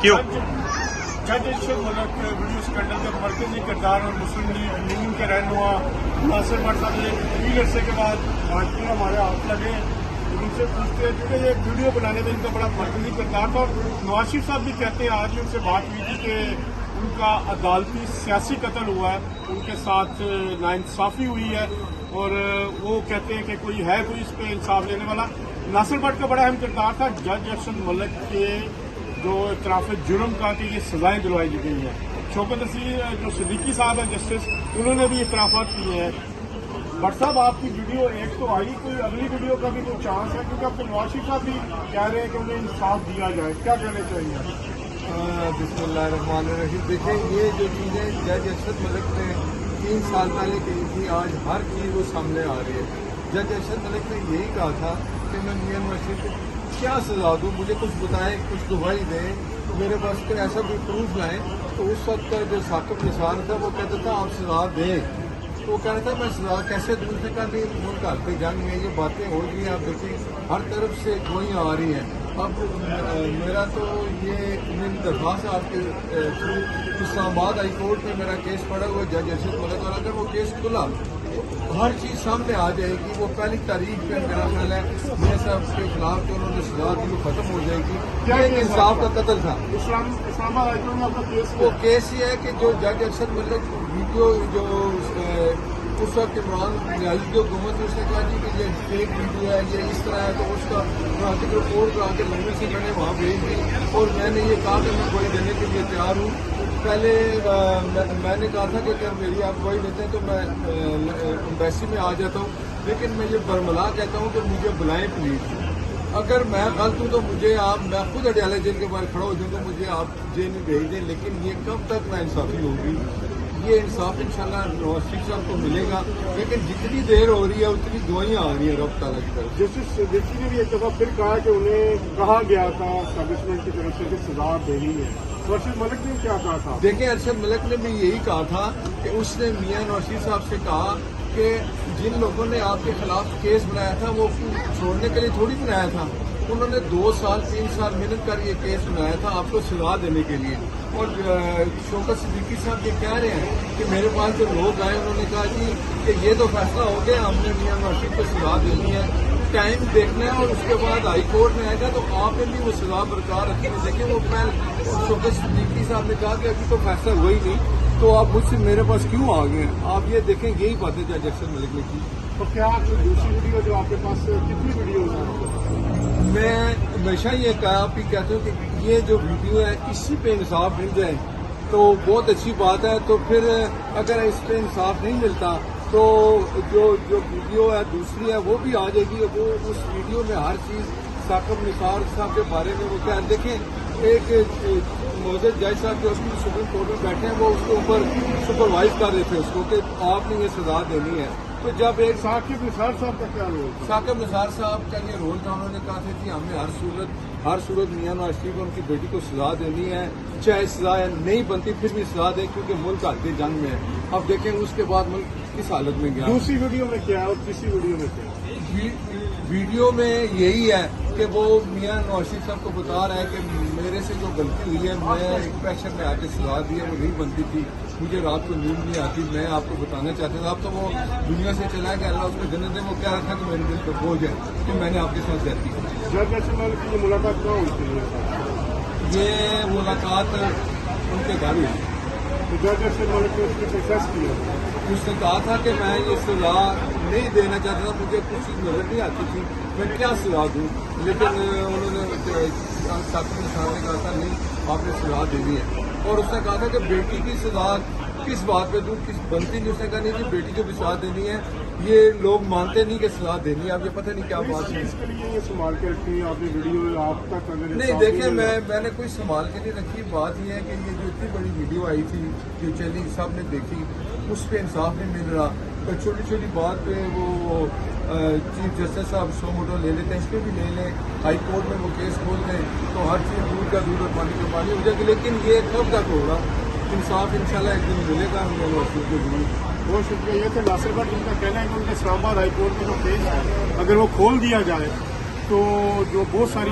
کیوں؟ جج Arshad Malik video scandal کے مرکزی کردار اور مسلم لیگ یونین کے رہنما ناصر بٹ صاحب نے طویل عرصے کے بعد آج بھی ہمارے ہاتھ لگے ان سے پوچھتے ہیں کیونکہ یہ ویڈیو بنانے میں ان کا بڑا مرکزی کردار تھا. اور نواز شریف صاحب بھی کہتے ہیں آج بھی ان سے بات ہوئی تھی کہ ان کا عدالتی سیاسی قتل ہوا ہے, ان کے ساتھ ناانصافی ہوئی ہے اور وہ کہتے ہیں کہ کوئی اس پہ انصاف لینے والا. ناصر بٹ کا بڑا اہم کردار تھا جج ارشد ملک کے جو اعتراف جرم کا کہ یہ سزائیں دلوائی گئی ہیں. شوکت نصیر جو صدیقی صاحب ہیں جسٹس, انہوں نے بھی اعترافات کیے ہیں. بٹ صاحب آپ کی ویڈیو ایک تو آئی, کوئی اگلی ویڈیو کا بھی کوئی چانس ہے؟ کیونکہ اب تو نواز شریف صاحب بھی کہہ رہے ہیں کہ انہیں انصاف دیا جائے, کیا کہنا چاہیے؟ بسم اللہ الرحمن الرحیم. دیکھیں یہ جو چیزیں جج ارشد ملک نے 3 سال پہلے کہی تھی, آج ہر چیز وہ سامنے آ رہی ہے. جج ارشد ملک نے یہی کہا تھا کہ میں میاں نواز شریف کو کیا سزا دوں, مجھے کچھ بتائیں, کچھ گواہی دیں, میرے پاس کوئی ایسا بھی پروف لائیں. تو اس وقت کا جو ثاقب نثار تھا وہ کہتا تھا آپ سزا دیں. تو وہ کہہ رہا تھا میں سزا کیسے دوں سے کہا نہیں ملک حالت جنگ میں یہ باتیں ہو رہی ہیں, آپ دیکھیں ہر طرف سے گوئیاں آ رہی ہیں. اب میرا تو یہ میری درخواست ہے آپ کے تھرو, اسلام آباد ہائی کورٹ میں میرا کیس پڑا ہوا جج ارشد ملک, اور اگر وہ کیس کھلا تو ہر چیز سامنے آ جائے گی. وہ پہلی تاریخ پہ میرا خیال ہے میاں صاحب کے خلاف جو انہوں نے سزا دی وہ ختم ہو جائے گی. یہ ایک انصاف کا قتل تھا. اسلام آباد ہائی کورٹ میں آپ کا کیس وہ کیس یہ ہے کہ جو جج ارشد ملک ویڈیو جو اس وقت عمران ریاضی کی حکومت نے اس نے کہا جی کہ یہ فیک ویڈیو ہے, یہ اس طرح ہے, تو اس کا مناسب رپورٹ کرا کے لگنے سے میں نے وہاں بھیج دی اور میں نے یہ کہا کہ میں گواہی دینے کے لیے تیار ہوں. پہلے میں نے کہا تھا کہ اگر میری آپ گواہی دیتے ہیں تو میں امبیسی میں آ جاتا ہوں, لیکن میں یہ برملا کہتا ہوں کہ مجھے بلائیں پلیز. اگر میں غلط ہوں تو مجھے میں خود اڈیالہ جیل کے باہر کھڑا ہو جاؤں تو مجھے آپ جیل میں بھیج دیں, لیکن یہ کب تک ناانصافی ہوگی؟ یہ انصاف انشاءاللہ نواز شریف صاحب کو ملے گا, لیکن جتنی دیر ہو رہی ہے اتنی دعائیں آ رہی ہیں رب تعالیٰ کی طرف. جسٹس صدیقی نے بھی ایک دفعہ پھر کہا کہ انہیں کہا گیا تھا اسٹیبلشمنٹ کی طرف سے کہ سزا دینی ہے. ارشد ملک نے کیا کہا تھا؟ دیکھیں ارشد ملک نے بھی یہی کہا تھا کہ اس نے میاں نواز شریف صاحب سے کہا کہ جن لوگوں نے آپ کے خلاف کیس بنایا تھا وہ چھوڑنے کے لیے تھوڑی بنایا تھا, انہوں نے 2 سال 3 سال محنت کر یہ کیس بنایا تھا آپ کو سزا دینے کے لیے. اور شوکت صدیقی صاحب یہ کہہ رہے ہیں کہ میرے پاس جو لوگ آئے انہوں نے کہا جی کہ یہ تو فیصلہ ہو گیا, ہم نے میاں نواز شریف کو سزا دینی ہے, ٹائم دیکھنا ہے اور اس کے بعد ہائی کورٹ میں آئے گا تو آپ نے بھی وہ سزا برقرار رکھیں گے. دیکھیں وہ شوکت صدیقی صاحب نے کہا کہ ابھی تو فیصلہ ہوا ہی نہیں تو آپ مجھ سے میرے پاس کیوں آ گئے ہیں. آپ یہ دیکھیں یہی باتیں جج ارشد ملک نے کی. تو کیا دوسری ویڈیو جو آپ کے پاس کتنی ویڈیوز ہیں؟ میں ہمیشہ یہ کہا بھی کہتا ہوں کہ یہ جو ویڈیو ہے اسی پہ انصاف مل جائے تو بہت اچھی بات ہے. تو پھر اگر اس پہ انصاف نہیں ملتا تو جو ویڈیو ہے دوسری ہے وہ بھی آ جائے گی. وہ اس ویڈیو میں ہر چیز ثاقب نثار صاحب کے بارے میں وہ کیا دیکھیں, ایک معزز جج صاحب جو اس کی سپریم کورٹ میں بیٹھے ہیں وہ اس کے اوپر سپروائز کر رہے تھے اس کو کہ آپ نے یہ سزا دینی ہے. تو جب ایک ثاقب نثار صاحب کا کیا رول تھا؟ ثاقب نثار صاحب کا یہ رول تھا, انہوں نے کہا تھا کہ ہمیں ہر صورت میاں نواز شریف اور ان کی بیٹی کو سزا دینی ہے, چاہے سزا نہیں بنتی پھر بھی سزا دیں کیونکہ ملک حالت جنگ میں ہے. اب دیکھیں اس کے بعد ملک کس حالت میں گیا. دوسری ویڈیو میں کیا ہے اور تیسری ویڈیو میں کیا ہے؟ ویڈیو میں یہی ہے کہ وہ میاں نواز شریف صاحب کو بتا رہا ہے کہ میرے سے جو غلطی ہوئی ہے میں ایک پیشن میں آ کے سزا دی ہے وہ نہیں بنتی تھی, مجھے رات کو نیند نہیں آتی, میں آپ کو بتانا چاہتا تھا. اب تو وہ دنیا سے چلا گیا, اللہ اس کو جنت دے. وہ کہہ رہا تھا کہ میرے دل پہ بوجھ ہے کہ میں نے آپ کے ساتھ زیادتی کی. جج ارشد ملک کی یہ ملاقات کہاں ہوئی تھی؟ یہ ملاقات ان کے گھر ہوئی. تو جج ارشد ملک نے اس کی پروسیس کیا, اس نے کہا تھا کہ میں یہ سزا نہیں دینا چاہتا تھا, مجھے کچھ چیز نظر نہیں آتی تھی میں کیا سزا دوں, لیکن انہوں نے ثاقب نثار نے کہا تھا نہیں آپ نے سزا دینی ہے. اور اس نے کہا تھا کہ بیٹی کی سزا کس بات پہ دوں, کس بنتی نہیں. اس نے کہا نہیں جی بیٹی کو بھی سزا دینی ہے, یہ لوگ مانتے نہیں کہ سزا دینی ہے. اب یہ پتہ نہیں کیا بات ہے. اس کے لیے یہ سنبھال کے رکھی ہے آپ نے ویڈیو آپ تک اگر نہیں دیکھیں میں نے کوئی سنبھال کے نہیں رکھی. بات یہ ہے کہ یہ جو اتنی بڑی ویڈیو آئی تھی جو چلی سب نے دیکھی, اس پہ انصاف نہیں مل رہا. تو چھوٹی چھوٹی بات پہ وہ چیف جسٹس صاحب سو موٹو لے لیتے ہیں, اس پہ بھی لے لیں, ہائی کورٹ میں وہ کیس کھول دیں تو ہر چیز دودھ کا دودھ اور پانی کا پانی ہو جائے گی. لیکن یہ کب تک ہوگا؟ انصاف انشاءاللہ ایک دن ملے گا ہم لوگوں کو ضرور. بہت شکریہ. یہ تھے ناصر بٹ جن کا کہنا ہے کہ ان کے اسلام آباد ہائی کورٹ میں جو کیس ہے اگر وہ کھول دیا جائے تو جو بہت ساری